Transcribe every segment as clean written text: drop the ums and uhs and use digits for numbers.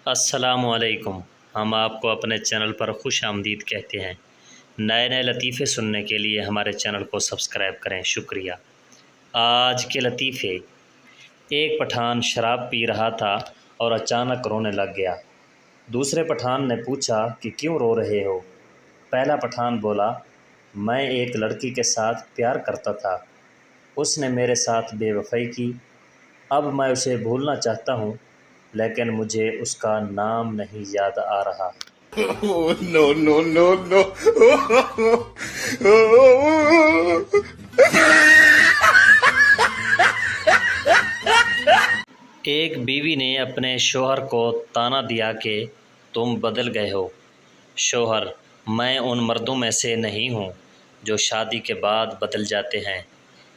السلام علیکم۔ ہم آپ کو اپنے چینل پر خوش آمدید کہتے ہیں۔ نئے نئے لطیفے سننے کے لیے ہمارے چینل کو سبسکرائب کریں، شکریہ۔ آج کے لطیفے۔ ایک پٹھان شراب پی رہا تھا اور اچانک رونے لگ گیا۔ دوسرے پٹھان نے پوچھا کہ کیوں رو رہے ہو؟ پہلا پٹھان بولا، میں ایک لڑکی کے ساتھ پیار کرتا تھا، اس نے میرے ساتھ بے وفائی کی، اب میں اسے بھولنا چاہتا ہوں لیکن مجھے اس کا نام نہیں یاد آ رہا۔ No, no, no, no. ایک بیوی نے اپنے شوہر کو طعنہ دیا کہ تم بدل گئے ہو۔ شوہر، میں ان مردوں میں سے نہیں ہوں جو شادی کے بعد بدل جاتے ہیں،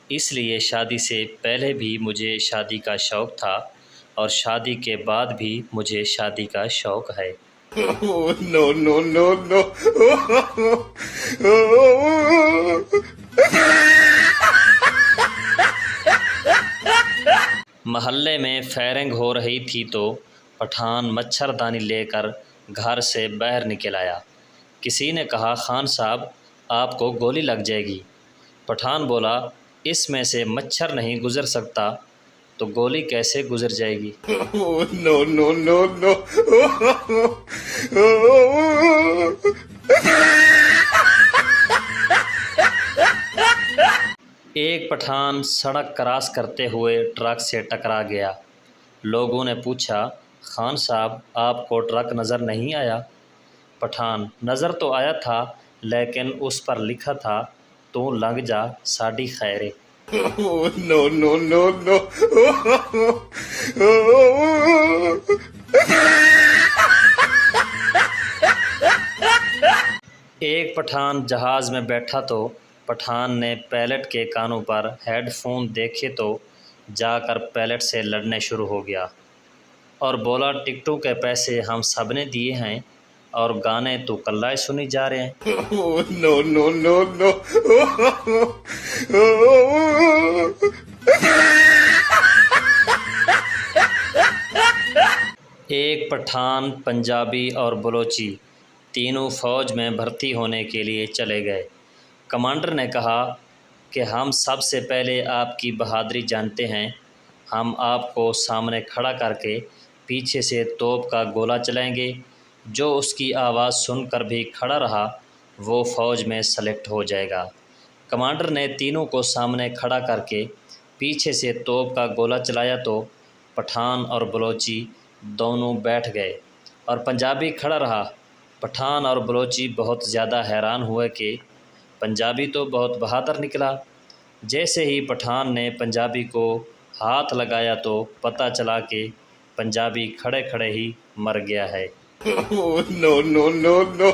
اس لیے شادی سے پہلے بھی مجھے شادی کا شوق تھا اور شادی کے بعد بھی مجھے شادی کا شوق ہے۔ No, no, no, no. محلے میں فائرنگ ہو رہی تھی تو پٹھان مچھردانی لے کر گھر سے باہر نکل آیا۔ کسی نے کہا، خان صاحب آپ کو گولی لگ جائے گی۔ پٹھان بولا، اس میں سے مچھر نہیں گزر سکتا تو گولی کیسے گزر جائے گی؟ No, no, no, no. ایک پٹھان سڑک کراس کرتے ہوئے ٹرک سے ٹکرا گیا۔ لوگوں نے پوچھا، خان صاحب آپ کو ٹرک نظر نہیں آیا؟ پٹھان، نظر تو آیا تھا لیکن اس پر لکھا تھا تو لنگ جا ساڈی خیرے۔ No, no, no, no. ایک پٹھان جہاز میں بیٹھا تو پٹھان نے پائلٹ کے کانوں پر ہیڈ فون دیکھے تو جا کر پائلٹ سے لڑنے شروع ہو گیا اور بولا، ٹکٹوں کے پیسے ہم سب نے دیے ہیں اور گانے تو کلائے سنی جا رہے ہیں۔ No, no, no, no. ایک پٹھان، پنجابی اور بلوچی تینوں فوج میں بھرتی ہونے کے لیے چلے گئے۔ کمانڈر نے کہا کہ ہم سب سے پہلے آپ کی بہادری جانتے ہیں، ہم آپ کو سامنے کھڑا کر کے پیچھے سے توپ کا گولہ چلائیں گے، جو اس کی آواز سن کر بھی کھڑا رہا وہ فوج میں سلیکٹ ہو جائے گا۔ کمانڈر نے تینوں کو سامنے کھڑا کر کے پیچھے سے توپ کا گولہ چلایا تو پٹھان اور بلوچی دونوں بیٹھ گئے اور پنجابی کھڑا رہا۔ پٹھان اور بلوچی بہت زیادہ حیران ہوئے کہ پنجابی تو بہت بہادر نکلا۔ جیسے ہی پٹھان نے پنجابی کو ہاتھ لگایا تو پتہ چلا کہ پنجابی کھڑے کھڑے ہی مر گیا ہے۔ No, no, no, no.